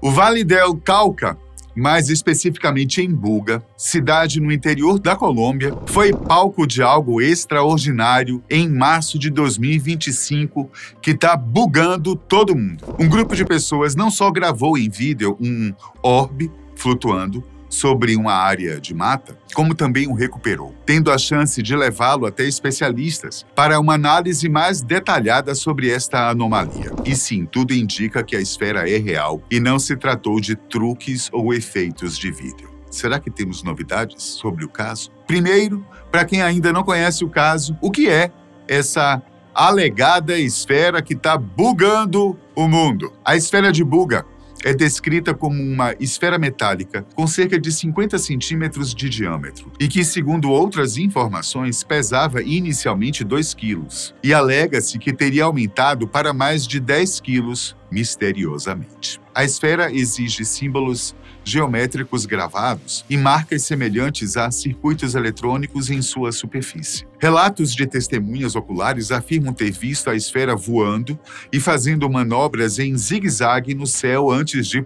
O Vale del Cauca, mais especificamente em Buga, cidade no interior da Colômbia, foi palco de algo extraordinário em março de 2025 que está bugando todo mundo. Um grupo de pessoas não só gravou em vídeo um orbe flutuando sobre uma área de mata, como também o recuperou, tendo a chance de levá-lo até especialistas para uma análise mais detalhada sobre esta anomalia. E sim, tudo indica que a esfera é real e não se tratou de truques ou efeitos de vídeo. Será que temos novidades sobre o caso? Primeiro, para quem ainda não conhece o caso, o que é essa alegada esfera que está bugando o mundo? A esfera de Buga é descrita como uma esfera metálica com cerca de 50 centímetros de diâmetro e que, segundo outras informações, pesava inicialmente 2 quilos e alega-se que teria aumentado para mais de 10 quilos misteriosamente. A esfera exige símbolos geométricos gravados e marcas semelhantes a circuitos eletrônicos em sua superfície. Relatos de testemunhas oculares afirmam ter visto a esfera voando e fazendo manobras em zigue-zague no céu antes de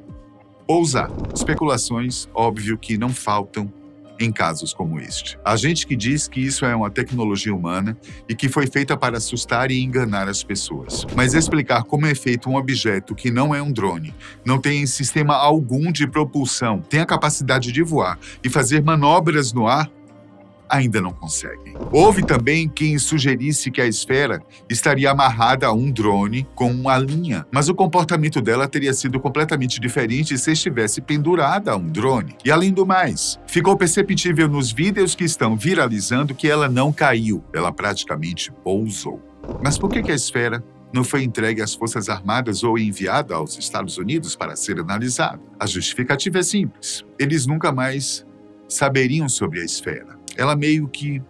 pousar. Especulações, óbvio, que não faltam em casos como este. Há gente que diz que isso é uma tecnologia humana e que foi feita para assustar e enganar as pessoas. Mas explicar como é feito um objeto que não é um drone, não tem sistema algum de propulsão, tem a capacidade de voar e fazer manobras no ar, ainda não conseguem. Houve também quem sugerisse que a esfera estaria amarrada a um drone com uma linha, mas o comportamento dela teria sido completamente diferente se estivesse pendurada a um drone. E além do mais, ficou perceptível nos vídeos que estão viralizando que ela não caiu, ela praticamente pousou. Mas por que a esfera não foi entregue às Forças Armadas ou enviada aos Estados Unidos para ser analisada? A justificativa é simples. Eles nunca mais saberiam sobre a esfera. Ela meio que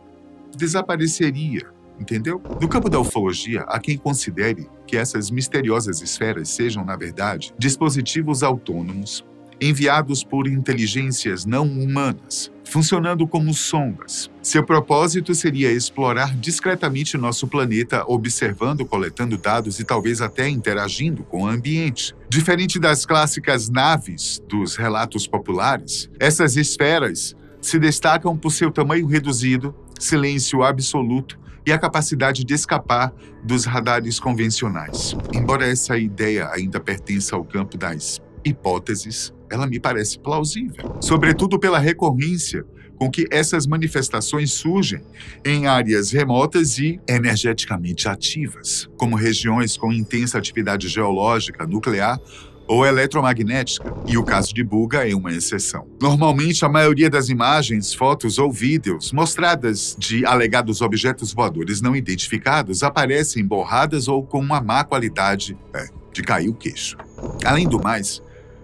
desapareceria, entendeu? No campo da ufologia, há quem considere que essas misteriosas esferas sejam, na verdade, dispositivos autônomos enviados por inteligências não humanas, funcionando como sondas. Seu propósito seria explorar discretamente nosso planeta, observando, coletando dados e talvez até interagindo com o ambiente. Diferente das clássicas naves dos relatos populares, essas esferas se destacam por seu tamanho reduzido, silêncio absoluto e a capacidade de escapar dos radares convencionais. Embora essa ideia ainda pertença ao campo das hipóteses, ela me parece plausível, sobretudo pela recorrência com que essas manifestações surgem em áreas remotas e energeticamente ativas, como regiões com intensa atividade geológica, nuclear ou eletromagnética, e o caso de Buga é uma exceção. Normalmente, a maioria das imagens, fotos ou vídeos mostradas de alegados objetos voadores não identificados aparecem borradas ou com uma má qualidade de cair o queixo. Além do mais,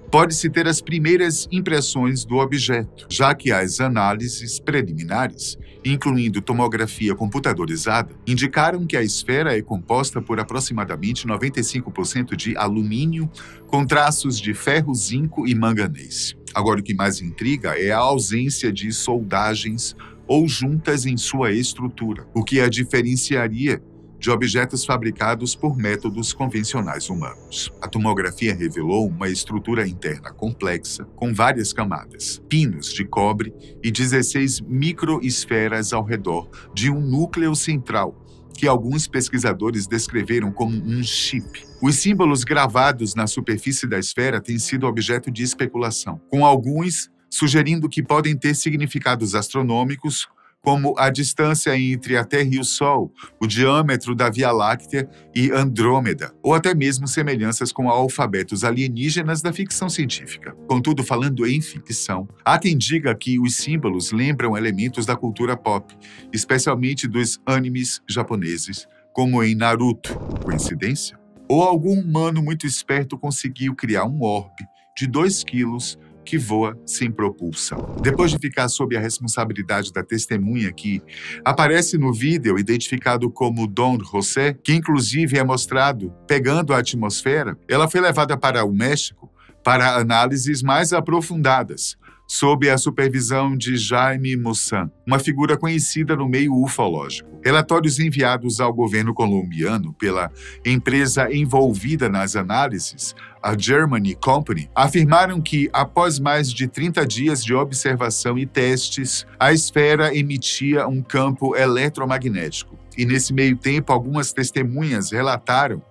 pode-se ter as primeiras impressões do objeto, já que as análises preliminares, incluindo tomografia computadorizada, indicaram que a esfera é composta por aproximadamente 95% de alumínio com traços de ferro, zinco e manganês. Agora, o que mais intriga é a ausência de soldagens ou juntas em sua estrutura, o que a diferenciaria de objetos fabricados por métodos convencionais humanos. A tomografia revelou uma estrutura interna complexa, com várias camadas, pinos de cobre e 16 microesferas ao redor de um núcleo central, que alguns pesquisadores descreveram como um chip. Os símbolos gravados na superfície da esfera têm sido objeto de especulação, com alguns sugerindo que podem ter significados astronômicos, como a distância entre a Terra e o Sol, o diâmetro da Via Láctea e Andrômeda, ou até mesmo semelhanças com alfabetos alienígenas da ficção científica. Contudo, falando em ficção, há quem diga que os símbolos lembram elementos da cultura pop, especialmente dos animes japoneses, como em Naruto. Coincidência? Ou algum humano muito esperto conseguiu criar um orbe de 2 quilos que voa sem propulsão. Depois de ficar sob a responsabilidade da testemunha que aparece no vídeo identificado como Don José, que inclusive é mostrado pegando a atmosfera, ela foi levada para o México para análises mais aprofundadas, sob a supervisão de Jaime Moussan, uma figura conhecida no meio ufológico. Relatórios enviados ao governo colombiano pela empresa envolvida nas análises, a Germany Company, afirmaram que, após mais de 30 dias de observação e testes, a esfera emitia um campo eletromagnético. E nesse meio tempo, algumas testemunhas relataram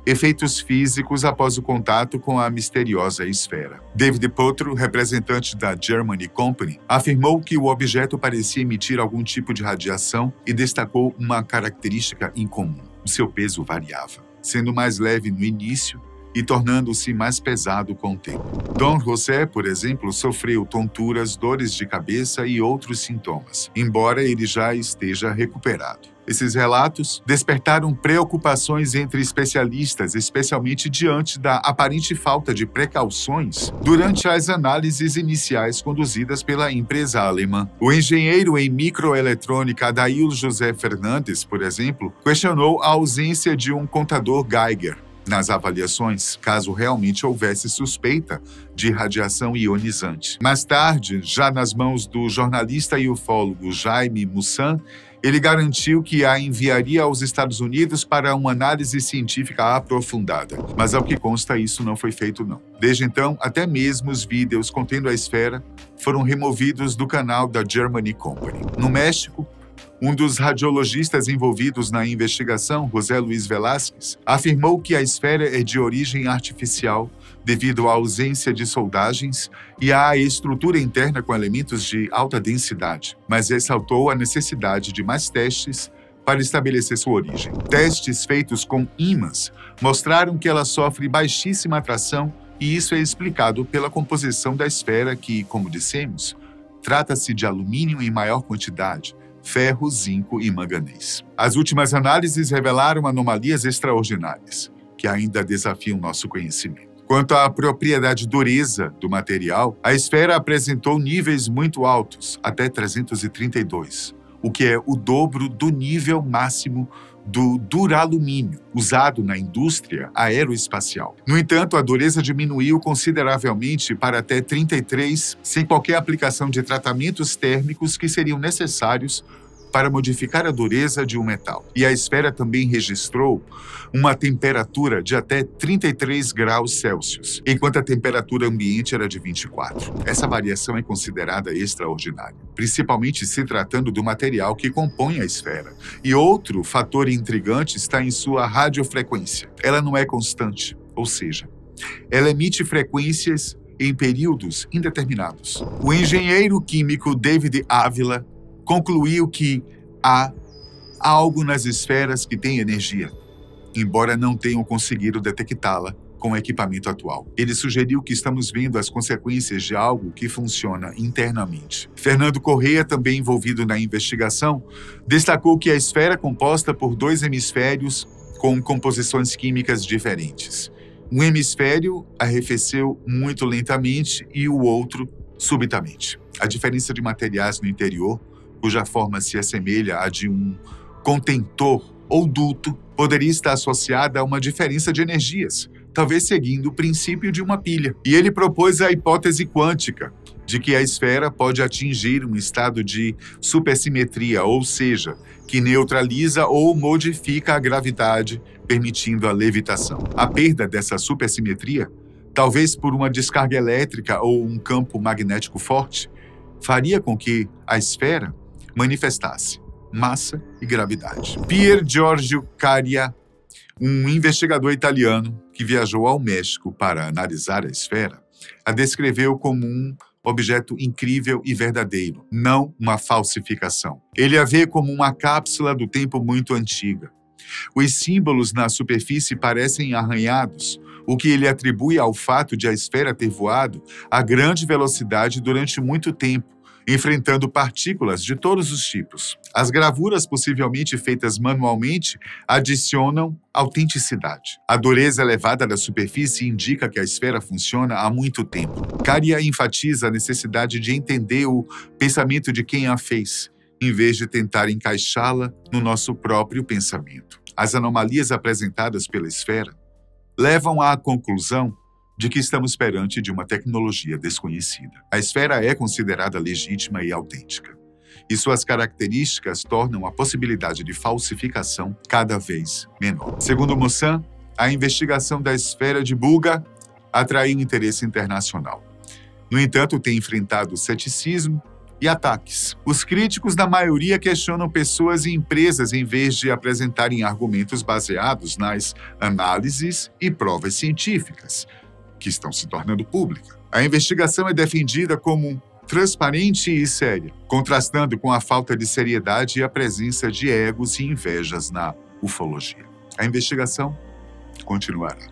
efeitos físicos após o contato com a misteriosa esfera. David Potro, representante da Germany Company, afirmou que o objeto parecia emitir algum tipo de radiação e destacou uma característica incomum: o seu peso variava, sendo mais leve no início e tornando-se mais pesado com o tempo. Don José, por exemplo, sofreu tonturas, dores de cabeça e outros sintomas, embora ele já esteja recuperado. Esses relatos despertaram preocupações entre especialistas, especialmente diante da aparente falta de precauções durante as análises iniciais conduzidas pela empresa alemã. O engenheiro em microeletrônica Adail José Fernandes, por exemplo, questionou a ausência de um contador Geiger nas avaliações, caso realmente houvesse suspeita de radiação ionizante. Mais tarde, já nas mãos do jornalista e ufólogo Jaime Moussan, ele garantiu que a enviaria aos Estados Unidos para uma análise científica aprofundada. Mas, ao que consta, isso não foi feito, não. Desde então, até mesmo os vídeos contendo a esfera foram removidos do canal da Germany Company. No México, um dos radiologistas envolvidos na investigação, José Luiz Velázquez, afirmou que a esfera é de origem artificial devido à ausência de soldagens e à estrutura interna com elementos de alta densidade, mas ressaltou a necessidade de mais testes para estabelecer sua origem. Testes feitos com ímãs mostraram que ela sofre baixíssima atração e isso é explicado pela composição da esfera que, como dissemos, trata-se de alumínio em maior quantidade, ferro, zinco e manganês. As últimas análises revelaram anomalias extraordinárias, que ainda desafiam nosso conhecimento. Quanto à propriedade dureza do material, a esfera apresentou níveis muito altos, até 332, o que é o dobro do nível máximo do duralumínio, usado na indústria aeroespacial. No entanto, a dureza diminuiu consideravelmente para até 33, sem qualquer aplicação de tratamentos térmicos que seriam necessários para modificar a dureza de um metal. E a esfera também registrou uma temperatura de até 33 graus Celsius, enquanto a temperatura ambiente era de 24. Essa variação é considerada extraordinária, principalmente se tratando do material que compõe a esfera. E outro fator intrigante está em sua radiofrequência. Ela não é constante, ou seja, ela emite frequências em períodos indeterminados. O engenheiro químico David Ávila concluiu que há algo nas esferas que tem energia, embora não tenham conseguido detectá-la com o equipamento atual. Ele sugeriu que estamos vendo as consequências de algo que funciona internamente. Fernando Correia, também envolvido na investigação, destacou que a esfera é composta por dois hemisférios com composições químicas diferentes. Um hemisfério arrefeceu muito lentamente e o outro subitamente. A diferença de materiais no interior, cuja forma se assemelha à de um contentor ou duto, poderia estar associada a uma diferença de energias, talvez seguindo o princípio de uma pilha. E ele propôs a hipótese quântica, de que a esfera pode atingir um estado de supersimetria, ou seja, que neutraliza ou modifica a gravidade, permitindo a levitação. A perda dessa supersimetria, talvez por uma descarga elétrica ou um campo magnético forte, faria com que a esfera manifestasse massa e gravidade. Pier Giorgio Caria, um investigador italiano que viajou ao México para analisar a esfera, a descreveu como um objeto incrível e verdadeiro, não uma falsificação. Ele a vê como uma cápsula do tempo muito antiga. Os símbolos na superfície parecem arranhados, o que ele atribui ao fato de a esfera ter voado a grande velocidade durante muito tempo, enfrentando partículas de todos os tipos. As gravuras, possivelmente feitas manualmente, adicionam autenticidade. A dureza elevada da superfície indica que a esfera funciona há muito tempo. Caria enfatiza a necessidade de entender o pensamento de quem a fez, em vez de tentar encaixá-la no nosso próprio pensamento. As anomalias apresentadas pela esfera levam à conclusão de que estamos perante de uma tecnologia desconhecida. A esfera é considerada legítima e autêntica, e suas características tornam a possibilidade de falsificação cada vez menor. Segundo Mossad, a investigação da esfera de Buga atraiu interesse internacional. No entanto, tem enfrentado ceticismo e ataques. Os críticos, na maioria, questionam pessoas e empresas em vez de apresentarem argumentos baseados nas análises e provas científicas, que estão se tornando públicas. A investigação é defendida como transparente e séria, contrastando com a falta de seriedade e a presença de egos e invejas na ufologia. A investigação continuará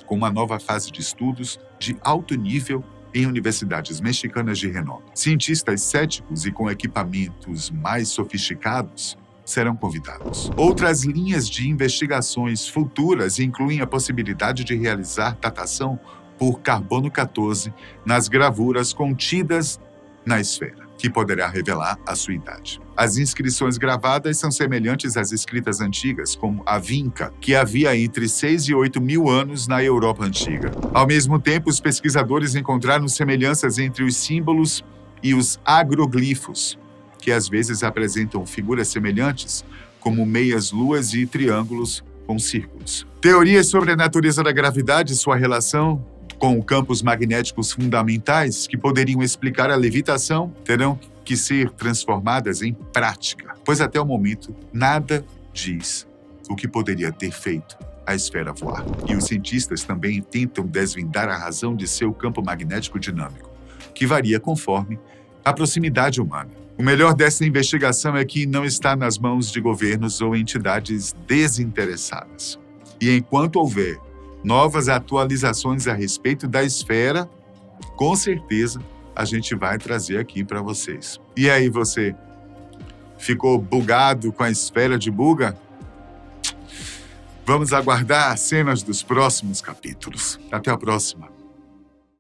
com uma nova fase de estudos de alto nível em universidades mexicanas de renome. Cientistas céticos e com equipamentos mais sofisticados serão convidados. Outras linhas de investigações futuras incluem a possibilidade de realizar datação por carbono 14 nas gravuras contidas na esfera, que poderá revelar a sua idade. As inscrições gravadas são semelhantes às escritas antigas, como a Vinca, que havia entre 6 e 8 mil anos na Europa Antiga. Ao mesmo tempo, os pesquisadores encontraram semelhanças entre os símbolos e os agroglifos, que às vezes apresentam figuras semelhantes, como meias-luas e triângulos com círculos. Teorias sobre a natureza da gravidade e sua relação com campos magnéticos fundamentais que poderiam explicar a levitação terão que ser transformadas em prática, pois até o momento nada diz o que poderia ter feito a esfera voar. E os cientistas também tentam desvendar a razão de seu campo magnético dinâmico, que varia conforme a proximidade humana. O melhor dessa investigação é que não está nas mãos de governos ou entidades desinteressadas. E enquanto houver novas atualizações a respeito da esfera, com certeza a gente vai trazer aqui para vocês. E aí, você ficou bugado com a esfera de Buga? Vamos aguardar as cenas dos próximos capítulos. Até a próxima!